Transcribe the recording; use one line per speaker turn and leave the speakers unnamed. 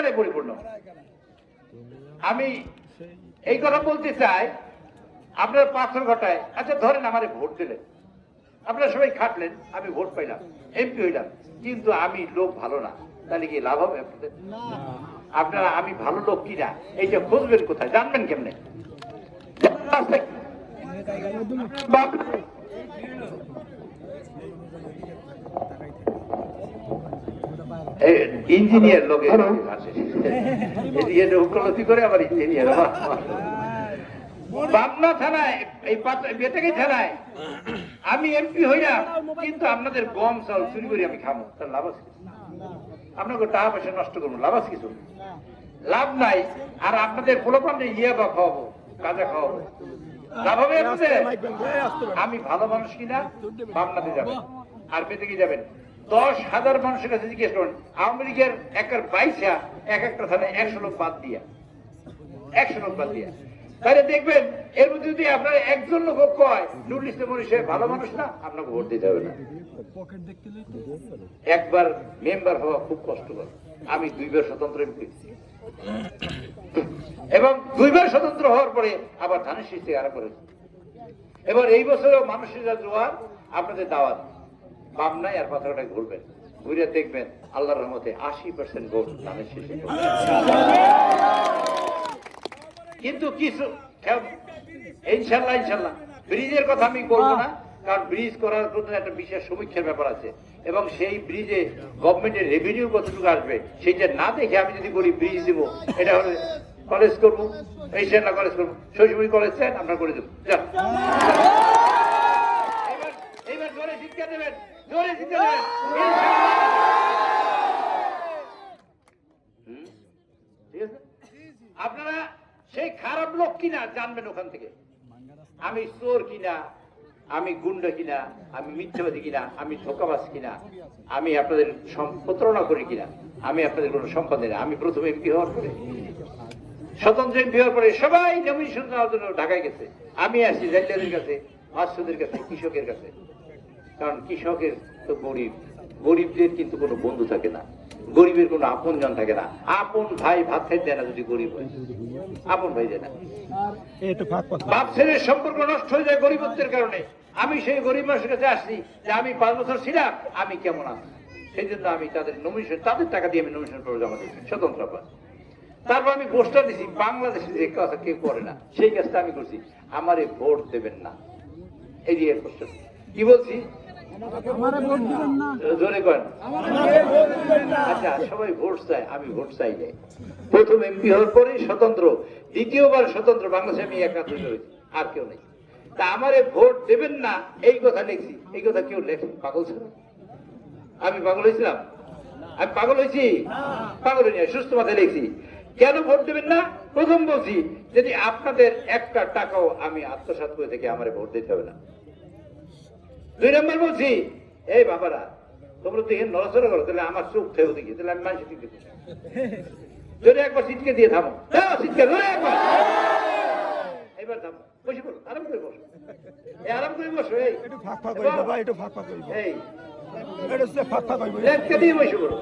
জায়গায় পরিপূর্ণ। আমি এই কথা বলতে চাই, আপনার পাথর ঘটায়, আচ্ছা ধরেন আমারে ভোট দিলেন, আপনারা সবাই খাটলেন, আমি ভোট পাইলাম, এমপি হইলাম, কিন্তু আমি লোক ভালো না, তাহলে কি লাভ হবে আপনাদের? আপনারা আমি ভালো লোক কিনা এইটা খুঁজবেন কোথায়, জানবেন কেমনে? ইঞ্জিনিয়ার লোকে উপলব্ধি করে আবার ইঞ্জিনিয়ার পাবনা থানায়, এই বেটাকে থানায় আমি এমপি হইলাম, কিন্তু আপনাদের গম চাল চুরি করে আমি খাবো, তার লাভ আছে? আপনাকে টাকা পয়সা নষ্ট করবো, লাভ আছে কিছু? লাভ নাই। আর আপনাদের পোলাপানে বা খাওয়াবো, কাজা খাওয়াবো, লাভ হবে আপনাদের? আমি ভালো মানুষ কিনা পাবনাতে যাবেন, আর বেঁধে যাবেন 10,000 মানুষের কাছে জিজ্ঞেস করুন, আওয়ামী লীগের একের বাইশা এক একটা থানায় 100 লোক বাদ দিয়া, 100 লোক বাদ দিয়া, তাহলে দেখবেন এর মধ্যে যদি আপনার একজন লোক কয় নুরুল ইসলাম মনি সাহেব ভালো মানুষ না, আপনাকে ভোট দিতে হবে না। একবার মেম্বার হওয়া খুব কষ্টকর। আমি 2 বার স্বতন্ত্র এমপি এবং 2 বার স্বতন্ত্র হওয়ার পরে আবার ধানের শীষে আরো করেছি। এবার এই বছরও মানুষের যা জোয়ার, আপনাদের দাওয়াত পাবনায় আর পাথরটায় ঘুরবেন, ঘুরে দেখবেন আল্লাহর রহমতে 80% ভোট ধানের শীষে। কিন্তু কিছু ইনশাল্লাহ ইনশাল্লাহ ব্রিজের কথা আমি বলবো না, কারণ ব্রিজ করার জন্য একটা বিশেষ সমীক্ষার ব্যাপার আছে, এবং সেই ব্রিজে গভর্নমেন্টের রেভিনিউ কতটুকু আসবে সেটা না দেখে আমি যদি বলি ব্রিজ দিব, এটা হলে কলেজ করবো, এই না কলেজ করবো, শৈশবী কলেজ চান আমরা করে দেবো। এইবার জোরে শিক্ষা দেবেন, জোরে শিক্ষা দেবেন। ঠিক আছে, আপনারা সেই খারাপ লোক কিনা জানবেন ওখান থেকে। আমি চোর কিনা, আমি গুন্ডা কিনা, আমি মিথ্যাবাদী কিনা, আমি ধোকাবাজ কিনা, আমি আপনাদের প্রতারণা করি কিনা, আমি আপনাদের কোনো সম্পদ নেই। আমি প্রথমে এমপি হওয়ার পরে, স্বতন্ত্র এমপি হওয়ার পরে সবাই নমিনেশন দেওয়ার জন্য ঢাকায় গেছে, আমি আসি জাইলাদের কাছে, মাসুদের কাছে, কৃষকের কাছে। কারণ কৃষকের তো গরিব, গরিবদের কিন্তু কোনো বন্ধু থাকে না, গরিবের কোনো আপন জন থাকে না। আপন ভাই ভাত খাইতে দেয় না যদি গরিব হয়, আপন ভাই দেয় না, বাপ ছেলের সম্পর্ক নষ্ট হয়ে যায় গরিবত্বের কারণে। আমি সেই গরিব মানুষের কাছে আসছি যে আমি 5 বছর ছিলাম, আমি কেমন আছি, সেই জন্য আমি তাদের নমিনেশন, তাদের টাকা দিয়ে আমি নমিনেশন করে জমা দিচ্ছি স্বতন্ত্র। তারপর আমি পোস্টার দিচ্ছি, বাংলাদেশে যে কাজটা কেউ করে না সেই কাজটা আমি করছি, আমারে ভোট দেবেন না, এই দিয়ে পোস্টার। কি বলছি? জোরে করেন। আচ্ছা, সবাই ভোট চায়, আমি ভোট চাই নাই। প্রথম এমপি হওয়ার পরে স্বতন্ত্র, দ্বিতীয়বার স্বতন্ত্র, বাংলাদেশে আমি একা তৈরি হয়েছি, আর কেউ নেই। তা আমারে ভোট দেবেন না এই কথা লিখছি, এই কথা কেউ লেখে পাগল ছিল? আমি পাগল হয়েছিলাম? আমি পাগল হয়েছি? পাগল হয়নি, সুস্থ মাথায় লিখছি। কেন ভোট দেবেন না? প্রথম বলছি যদি আপনাদের একটা টাকাও আমি আত্মসাৎ করে থেকে আমারে ভোট দিতে হবে না। 2 নম্বর বলছি, এই বাবারা তোমরা তো এখানে নড়াচড়া করো, তাহলে আমার চোখ থেকেও দেখি, তাহলে আমি মানুষ দিতে যদি একবার সিটকে দিয়ে থামো, সিটকে একবার, এবার থামো, বসে পড়ো, আরাম করে বসো, আরাম করে বসো, এই একটু ফাঁক ফাঁক দিয়ে বসে পড়ো।